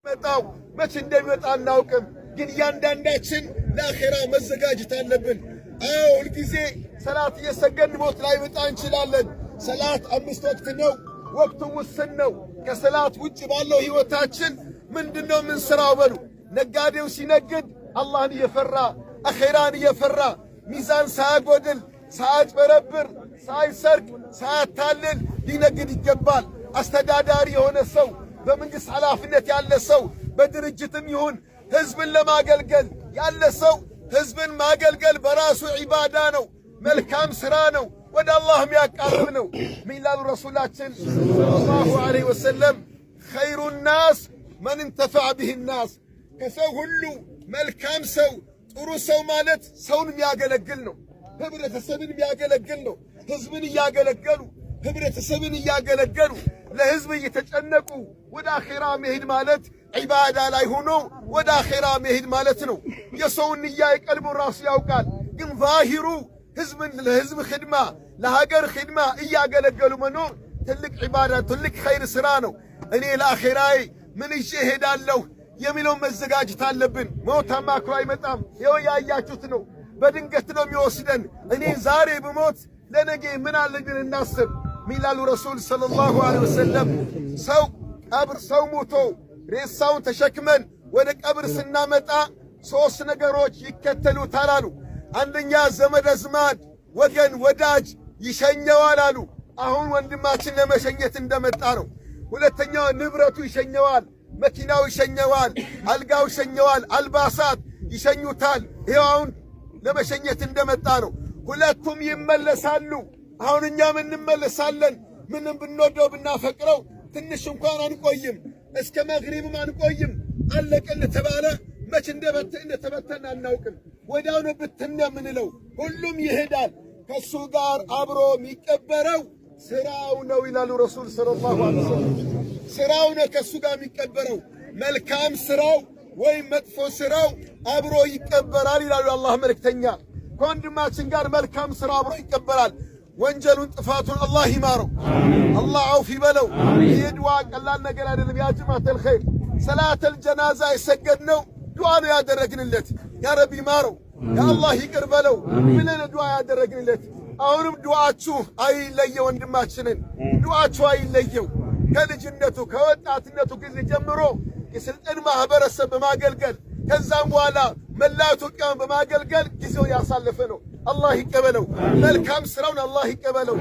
መጣው መቼ እንደሚመጣ አናውቅም። ግን ያንዳንዳችን ለአኺራ መዘጋጀት አለብን። ሁል ጊዜ ሰላት እየሰገድን ሞት ላይ መጣ እንችላለን። ሰላት 5 ወቅት ነው፣ ወቅቱ ውስን ነው። ከሰላት ውጭ ባለው ህይወታችን ምንድነው ምን ስራው በሉ። ነጋዴው ሲነግድ አላህን እየፈራ አኺራን እየፈራ ሚዛን ሳያጎድል ሳያጭበረብር ሳይሰርቅ ሳያታልል ሊነግድ ይገባል። አስተዳዳሪ የሆነ ሰው በመንግስት ኃላፊነት ያለ ሰው በድርጅትም ይሁን ህዝብን ለማገልገል ያለ ሰው ህዝብን ማገልገል በራሱ ዒባዳ ነው፣ መልካም ስራ ነው፣ ወደ አላህ የሚያቃርብ ነው። ምን ይላሉ ረሱላችን ሰለላሁ ዐለይሂ ወሰለም? ኸይሩ ናስ መን እንተፈዐ ቢሂ ናስ። ከሰው ሁሉ መልካም ሰው ጥሩ ሰው ማለት ሰውን የሚያገለግል ነው፣ ህብረተሰብን የሚያገለግል ነው። ህዝብን እያገለገሉ ህብረተሰብን እያገለገሉ ለህዝብ እየተጨነቁ ወደ አኺራ መሄድ ማለት ዒባዳ ላይ ሆኖ ወደ አኺራ መሄድ ማለት ነው። የሰውን ንያ የቀልቡ ራሱ ያውቃል። ግን ዛሂሩ ህዝብን ለህዝብ ኽድማ ለሀገር ኽድማ እያገለገሉ መኖር ትልቅ ዒባዳ ትልቅ ኸይር ስራ ነው። እኔ ለአኺራዬ ምን ይዤ እሄዳለሁ የሚለው መዘጋጀት አለብን። ሞታማ እኮ አይመጣም። ይኸው ያያችሁት ነው። በድንገት ነው የሚወስደን። እኔ ዛሬ ብሞት ለነገ ምን አለብን እናስብ። ሚላሉ ረሱል ሰለላሁ ዐለይሂ ወሰለም ሰው ሞቶ ሬሳውን ተሸክመን ወደ ቀብር ስናመጣ 3 ነገሮች ይከተሉታል አሉ። አንደኛ ዘመድ አዝማድ ወገን ወዳጅ ይሸኘዋል አሉ። አሁን ወንድማችን ለመሸኘት እንደመጣ ነው። ሁለተኛው ንብረቱ ይሸኘዋል፣ መኪናው ይሸኘዋል፣ አልጋው ይሸኘዋል፣ አልባሳት ይሸኙታል። ይሄው አሁን ለመሸኘት እንደመጣ ነው። ሁለቱም ይመለሳሉ። አሁን እኛም እንመለሳለን። ምንም ብንወደው ብናፈቅረው ትንሽ እንኳን አንቆይም፣ እስከ መግሪብም አንቆይም። አለቀል ተባለ መች እንደተበተን አናውቅም። ወዲያው ነው ብትን የምንለው። ሁሉም ይሄዳል። ከሱ ጋር አብሮ የሚቀበረው ስራው ነው ይላሉ ረሱል ሰለላሁ ዐለይሂ ወሰለም። ስራው ነው ከሱ ጋር የሚቀበረው። መልካም ስራው ወይም መጥፎ ስራው አብሮ ይቀበራል ይላሉ አላህ መልእክተኛ። ከወንድማችን ጋር መልካም ስራ አብሮ ይቀበራል። ወንጀሉን ጥፋቱን አላህ ይማረው፣ አላህ አውፍ ይበለው። ይህ ዱዓ ቀላል ነገር አይደለም። ያ ጀማዓተል ኸይር ሰላተል ጀናዛ የሰገድነው ዱዓ ነው ያደረግንለት። ያ ረቢ ማረው፣ ያ አላህ ይቅር በለው ብለን ዱዓ ያደረግንለት። አሁንም ዱዓችሁ አይለየው፣ ወንድማችንን ዱዓችሁ አይለየው። ከልጅነቱ ከወጣትነቱ ጊዜ ጀምሮ የስልጠን ማህበረሰብ በማገልገል ከዛም በኋላ መላ ኢትዮጵያን በማገልገል ጊዜውን ያሳለፈ ነው። አላህ ይቀበለው። መልካም ስራውን አላህ ይቀበለው።